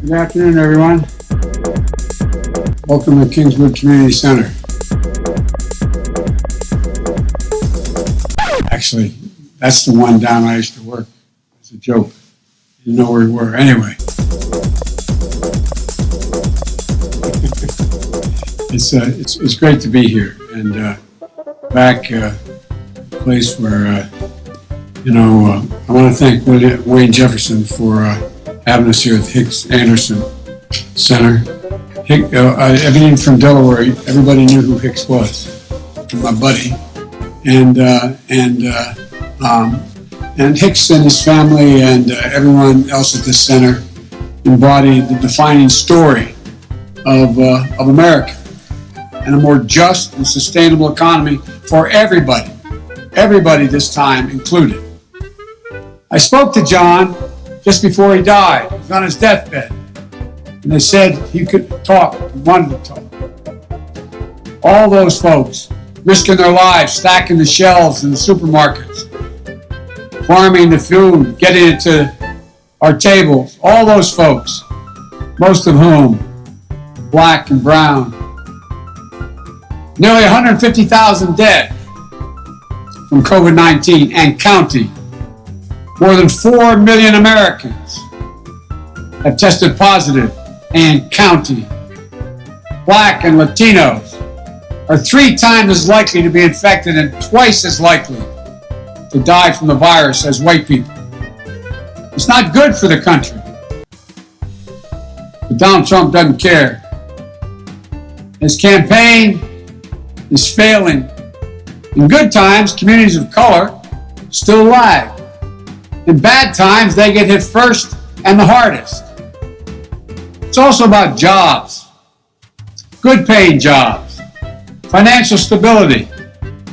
Good afternoon, everyone. Welcome to Kingswood Community Center. Actually, that's the one down I used to work. It's a joke. You know where we were. Anyway. It's great to be here and back a place where I want to thank Wayne Jefferson for having us here at the Hicks Anderson Center. Everything from Delaware, everybody knew who Hicks was, my buddy, and Hicks and his family and everyone else at this center embody the defining story of America and a more just and sustainable economy for everybody this time included. I spoke to John just before he died. He was on his deathbed. And they said he could talk, he wanted to talk. All those folks risking their lives, stacking the shelves in the supermarkets, farming the food, getting it to our tables. All those folks, most of whom black and brown. Nearly 150,000 dead from COVID-19 and counting. More than 4 million Americans have tested positive and counting. Black and Latinos are 3 times as likely to be infected and twice as likely to die from the virus as white people. It's not good for the country. But Donald Trump doesn't care. His campaign is failing. In good times, communities of color still lag. In bad times, they get hit first and the hardest. It's also about jobs, good paying jobs, financial stability,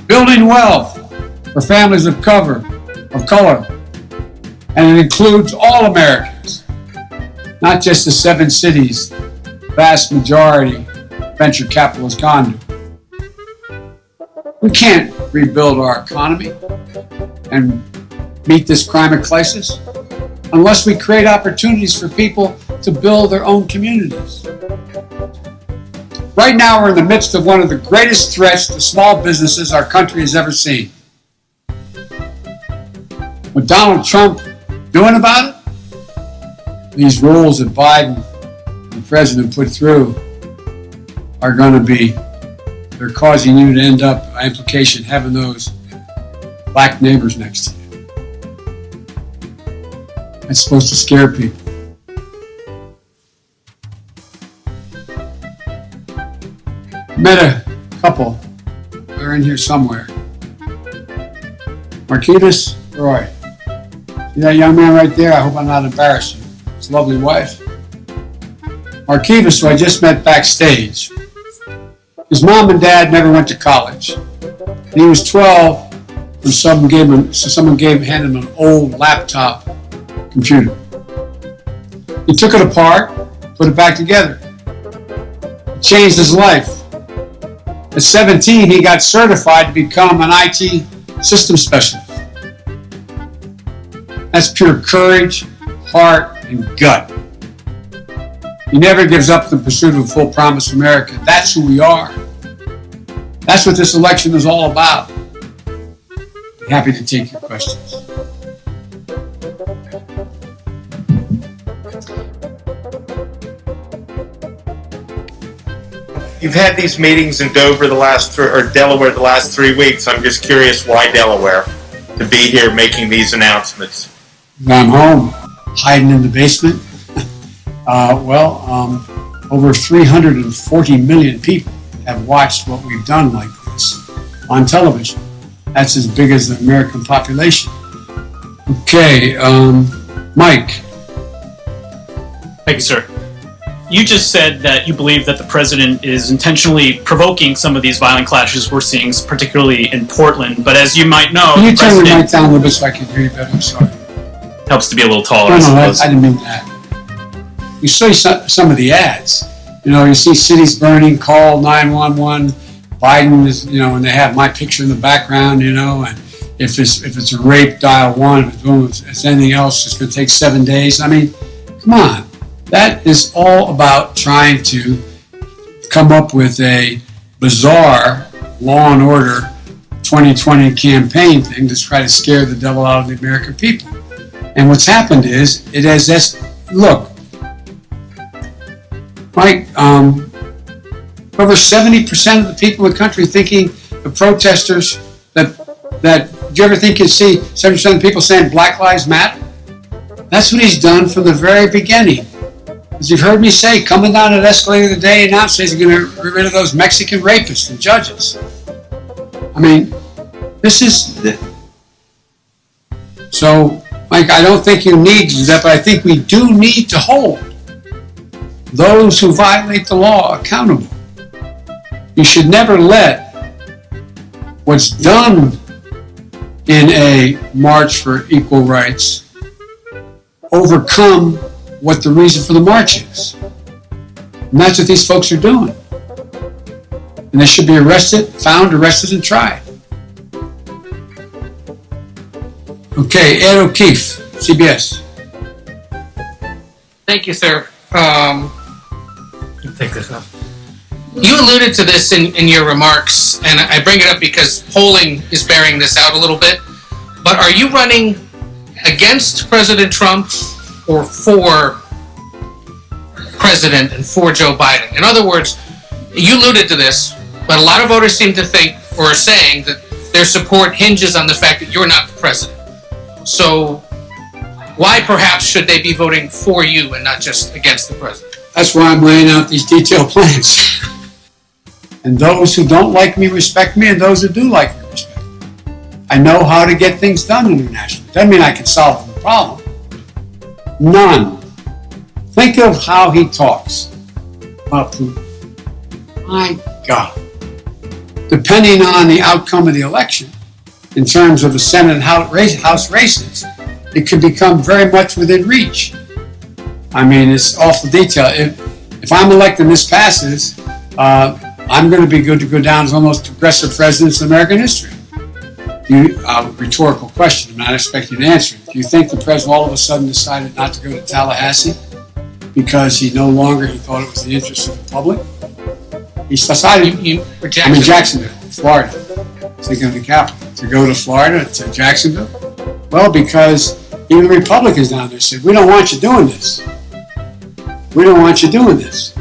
building wealth for families of color, and it includes all Americans, not just the 7 cities, vast majority venture capitalists gone to. We can't rebuild our economy and meet this climate crisis unless we create opportunities for people to build their own communities. Right now, we're in the midst of one of the greatest threats to small businesses our country has ever seen. What Donald Trump doing about it? These rules that Biden, the president, put through are going to be, they're causing you to end up, by implication, having those black neighbors next to you. That's supposed to scare people. I met a couple. They're in here somewhere. Marquitas, where are you? See that young man right there? I hope I'm not embarrassing you. His lovely wife. Marquivas, who I just met backstage. His mom and dad never went to college. And he was 12 when someone handed him an old laptop computer. He took it apart, put it back together. It changed his life. At 17, he got certified to become an IT system specialist. That's pure courage, heart, and gut. He never gives up the pursuit of a full promise America. That's who we are. That's what this election is all about. I'm happy to take your questions. You've had these meetings in Delaware the last 3 weeks. I'm just curious why Delaware to be here making these announcements. I'm home, hiding in the basement. Over 340 million people have watched what we've done like this on television. That's as big as the American population. Okay, Mike. Thank you, sir. You just said that you believe that the president is intentionally provoking some of these violent clashes we're seeing, particularly in Portland. But as you might know, can you turn the mic down a little bit so I can hear you better? I'm sorry. Helps to be a little taller. No, I didn't mean that. You see some of the ads. You see cities burning, call 911. Biden is, and they have my picture in the background, and if it's a rape, dial 1. If it's anything else, it's going to take 7 days. I mean, come on. That is all about trying to come up with a bizarre law and order 2020 campaign thing to try to scare the devil out of the American people. And what's happened is, it has this, look, Mike, over 70% of the people in the country thinking the protesters that do you ever think you'd see 70% of the people saying Black Lives Matter? That's what he's done from the very beginning. As you've heard me say, coming down that escalator today, and now says he's going to get rid of those Mexican rapists and judges. I mean, this is so, Mike, I don't think you need to do that, but I think we do need to hold those who violate the law accountable. You should never let what's done in a march for equal rights overcome what the reason for the march is. And that's what these folks are doing. And they should be found, arrested, and tried. Okay, Ed O'Keefe, CBS. Thank you, sir. Take this off. You alluded to this in your remarks, and I bring it up because polling is bearing this out a little bit. But are you running against President Trump or for President and for Joe Biden? In other words, you alluded to this, but a lot of voters seem to think or are saying that their support hinges on the fact that you're not the president. So why perhaps should they be voting for you and not just against the president? That's why I'm laying out these detailed plans. And those who don't like me respect me, and those who do like me respect me. I know how to get things done internationally. Doesn't mean I can solve the problem. None. Think of how he talks about Putin. My God. Depending on the outcome of the election, in terms of the Senate and House races, it could become very much within reach. I mean, it's awful detail. If I'm elected and this passes, I'm going to be good to go down as one of the most progressive presidents in American history. Rhetorical question. I'm not expecting you to answer it. Do you think the president all of a sudden decided not to go to Tallahassee because he thought it was the interest of the public? He decided, Jacksonville, Florida, thinking of the capital, to go to Florida, to Jacksonville. Well, because even the Republicans down there said, we don't want you doing this. We don't want you doing this.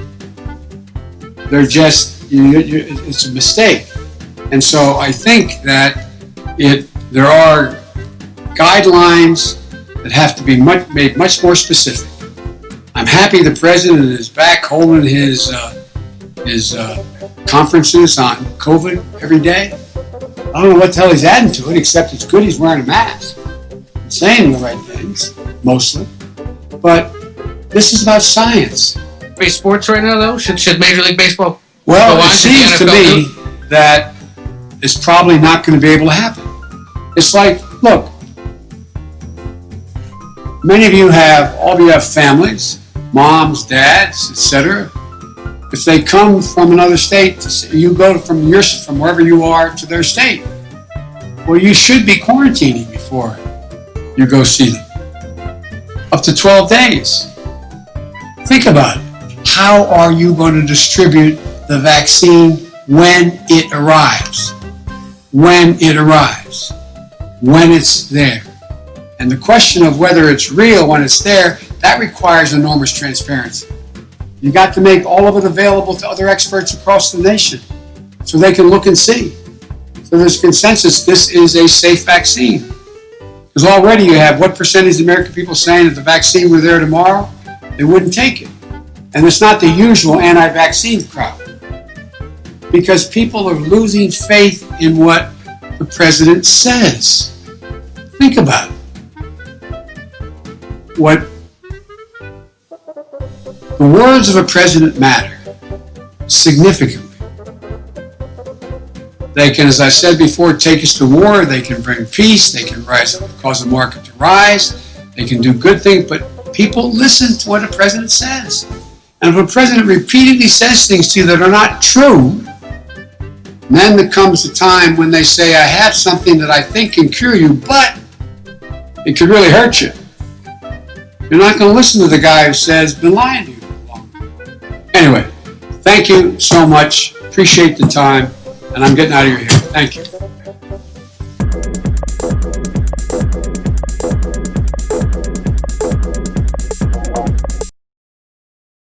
They're just, it's a mistake. And so I think that there are guidelines that have to be made much more specific. I'm happy the president is back holding his conferences on COVID every day. I don't know what the hell he's adding to it, except it's good he's wearing a mask and saying the right things, mostly. But this is about science. Sports right now, though? Should Major League Baseball Well, it seems to me that it's probably not going to be able to happen. It's like, look, many of you have families, moms, dads, etc. If they come from another state, you go from wherever you are to their state. Well, you should be quarantining before you go see them. Up to 12 days. Think about it. How are you going to distribute the vaccine when it arrives? When it arrives. When it's there. And the question of whether it's real when it's there, that requires enormous transparency. You got to make all of it available to other experts across the nation so they can look and see. So there's consensus, this is a safe vaccine. Because already you have what percentage of American people saying if the vaccine were there tomorrow, they wouldn't take it. And it's not the usual anti-vaccine crowd. Because people are losing faith in what the president says. Think about it. The words of a president matter significantly. They can, as I said before, take us to war. They can bring peace. They can cause the market to rise. They can do good things. But people listen to what a president says. And if a president repeatedly says things to you that are not true, then there comes a time when they say, I have something that I think can cure you, but it could really hurt you. You're not going to listen to the guy who says, been lying to you for long. Anyway, thank you so much. Appreciate the time. And I'm getting out of your hair. Thank you.